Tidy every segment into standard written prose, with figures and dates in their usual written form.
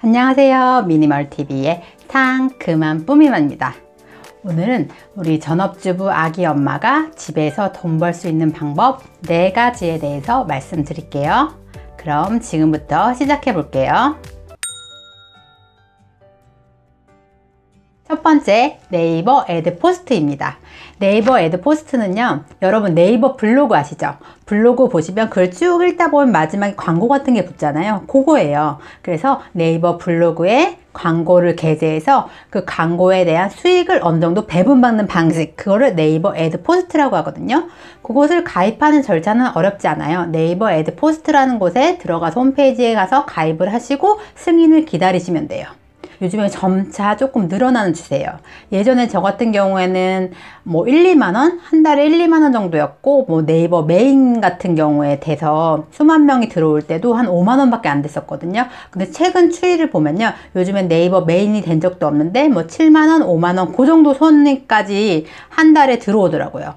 안녕하세요. 미니멀TV의 상큼한 뿌미맘입니다. 오늘은 우리 전업주부 아기 엄마가 집에서 돈 벌 수 있는 방법 4가지에 대해서 말씀드릴게요. 그럼 지금부터 시작해 볼게요. 첫 번째, 네이버 애드 포스트입니다. 네이버 애드 포스트는요, 여러분 네이버 블로그 아시죠? 블로그 보시면 글 쭉 읽다 보면 마지막에 광고 같은 게 붙잖아요. 그거예요. 그래서 네이버 블로그에 광고를 게재해서 그 광고에 대한 수익을 어느 정도 배분받는 방식, 그거를 네이버 애드 포스트라고 하거든요. 그것을 가입하는 절차는 어렵지 않아요. 네이버 애드 포스트라는 곳에 들어가서 홈페이지에 가서 가입을 하시고 승인을 기다리시면 돼요. 요즘에 점차 조금 늘어나는 추세예요. 예전에 저 같은 경우에는 뭐 1, 2만원? 한 달에 1, 2만원 정도였고, 뭐 네이버 메인 같은 경우에 돼서 수만 명이 들어올 때도 한 5만원 밖에 안 됐었거든요. 근데 최근 추이를 보면요, 요즘엔 네이버 메인이 된 적도 없는데 뭐 7만원, 5만원 그 정도 손님까지 한 달에 들어오더라고요.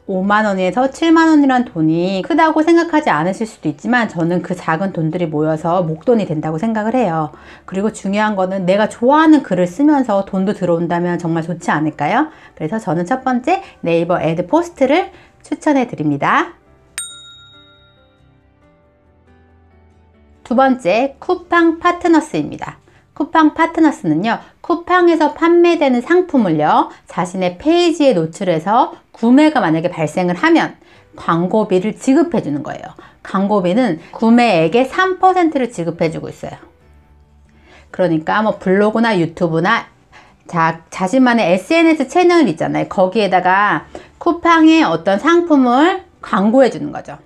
5만원에서 7만원이란 돈이 크다고 생각하지 않으실 수도 있지만 저는 그 작은 돈들이 모여서 목돈이 된다고 생각을 해요. 그리고 중요한 거는 내가 좋아하는 글을 쓰면서 돈도 들어온다면 정말 좋지 않을까요? 그래서 저는 첫 번째 네이버 애드 포스트를 추천해 드립니다. 두 번째, 쿠팡 파트너스입니다. 쿠팡 파트너스는요, 쿠팡에서 판매되는 상품을요, 자신의 페이지에 노출해서 구매가 만약에 발생을 하면 광고비를 지급해 주는 거예요. 광고비는 구매액의 3%를 지급해 주고 있어요. 그러니까 뭐 블로그나 유튜브나 자신만의 SNS 채널 있잖아요. 거기에다가 쿠팡의 어떤 상품을 광고해 주는 거죠.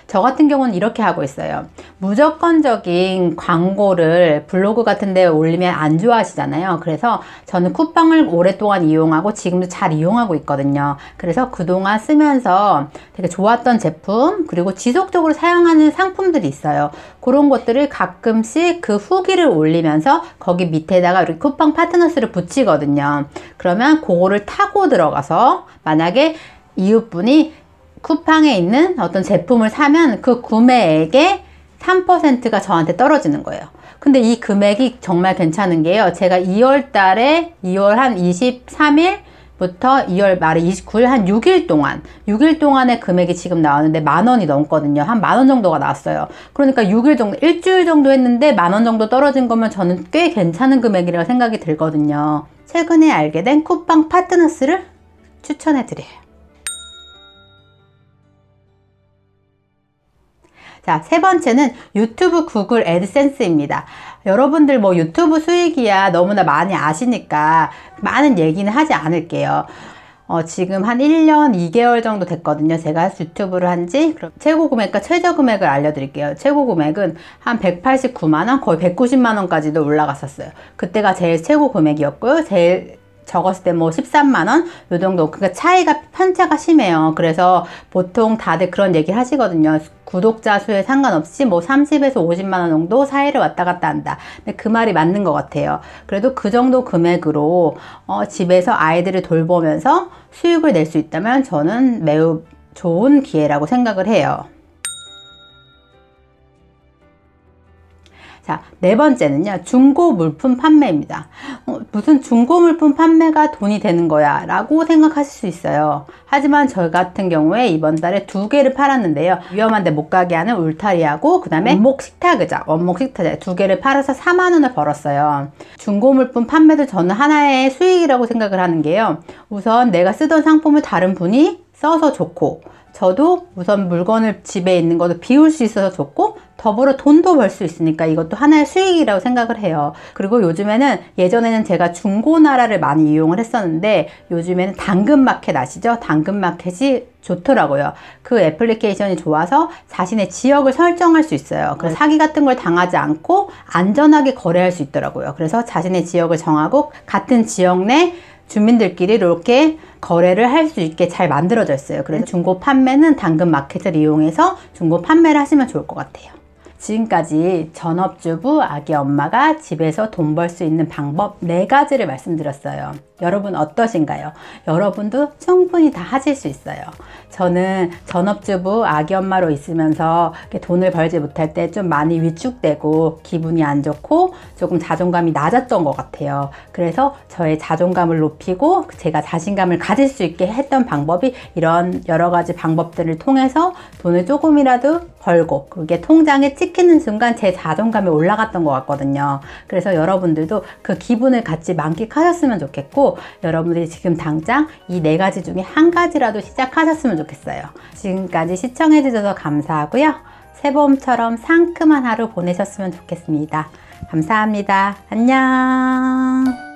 저 같은 경우는 이렇게 하고 있어요. 무조건적인 광고를 블로그 같은 데 올리면 안 좋아하시잖아요. 그래서 저는 쿠팡을 오랫동안 이용하고 지금도 잘 이용하고 있거든요. 그래서 그동안 쓰면서 되게 좋았던 제품, 그리고 지속적으로 사용하는 상품들이 있어요. 그런 것들을 가끔씩 그 후기를 올리면서 거기 밑에다가 이렇게 쿠팡 파트너스를 붙이거든요. 그러면 그거를 타고 들어가서 만약에 이웃분이 쿠팡에 있는 어떤 제품을 사면 그 구매액의 3%가 저한테 떨어지는 거예요. 근데 이 금액이 정말 괜찮은 게요. 제가 2월 달에 2월 한 23일부터 2월 말에 29일 한 6일 동안의 금액이 지금 나왔는데 10,000원이 넘거든요. 한 10,000원 정도가 나왔어요. 그러니까 6일 정도, 일주일 정도 했는데 10,000원 정도 떨어진 거면 저는 꽤 괜찮은 금액이라고 생각이 들거든요. 최근에 알게 된 쿠팡 파트너스를 추천해 드려요. 자, 세 번째는 유튜브 구글 애드센스입니다. 여러분들 뭐 유튜브 수익이야 너무나 많이 아시니까 많은 얘기는 하지 않을게요. 지금 한 1년 2개월 정도 됐거든요. 제가 유튜브를 한지. 그럼 최고 금액과 최저 금액을 알려드릴게요. 최고 금액은 한 189만원, 거의 190만원까지도 올라갔었어요. 그때가 제일 최고 금액이었고요. 제일 적었을 때 뭐 13만원 요 정도. 그러니까 차이가 편차가 심해요. 그래서 보통 다들 그런 얘기를 하시거든요. 구독자 수에 상관없이 뭐 30에서 50만원 정도 사이를 왔다 갔다 한다. 근데 그 말이 맞는 것 같아요. 그래도 그 정도 금액으로 집에서 아이들을 돌보면서 수익을 낼 수 있다면 저는 매우 좋은 기회라고 생각을 해요. 자, 네 번째는요, 중고 물품 판매입니다. 무슨 중고 물품 판매가 돈이 되는 거야 라고 생각하실 수 있어요. 하지만 저 같은 경우에 이번 달에 2개를 팔았는데요. 위험한데 못 가게 하는 울타리하고 그 다음에 원목 식탁의자 2개를 팔아서 4만원을 벌었어요. 중고 물품 판매도 저는 하나의 수익이라고 생각을 하는 게요. 우선 내가 쓰던 상품을 다른 분이 써서 좋고, 저도 우선 물건을 집에 있는 것도 비울 수 있어서 좋고, 더불어 돈도 벌 수 있으니까 이것도 하나의 수익이라고 생각을 해요. 그리고 요즘에는, 예전에는 제가 중고나라를 많이 이용을 했었는데 요즘에는 당근마켓 아시죠? 당근마켓이 좋더라고요. 그 애플리케이션이 좋아서 자신의 지역을 설정할 수 있어요. 그래서 사기 같은 걸 당하지 않고 안전하게 거래할 수 있더라고요. 그래서 자신의 지역을 정하고 같은 지역 내 주민들끼리 이렇게 거래를 할 수 있게 잘 만들어져 있어요. 그래서 중고 판매는 당근마켓을 이용해서 중고 판매를 하시면 좋을 것 같아요. 지금까지 전업주부 아기 엄마가 집에서 돈 벌 수 있는 방법 4가지를 말씀드렸어요. 여러분 어떠신가요? 여러분도 충분히 다 하실 수 있어요. 저는 전업주부 아기 엄마로 있으면서 돈을 벌지 못할 때 좀 많이 위축되고 기분이 안 좋고 조금 자존감이 낮았던 것 같아요. 그래서 저의 자존감을 높이고 제가 자신감을 가질 수 있게 했던 방법이 이런 여러 가지 방법들을 통해서 돈을 조금이라도 벌고 그게 통장에 찍히는 순간 제 자존감이 올라갔던 것 같거든요. 그래서 여러분들도 그 기분을 같이 만끽하셨으면 좋겠고, 여러분들이 지금 당장 이 4가지 중에 한 가지라도 시작하셨으면 좋겠어요. 지금까지 시청해 주셔서 감사하고요. 새봄처럼 상큼한 하루 보내셨으면 좋겠습니다. 감사합니다. 안녕.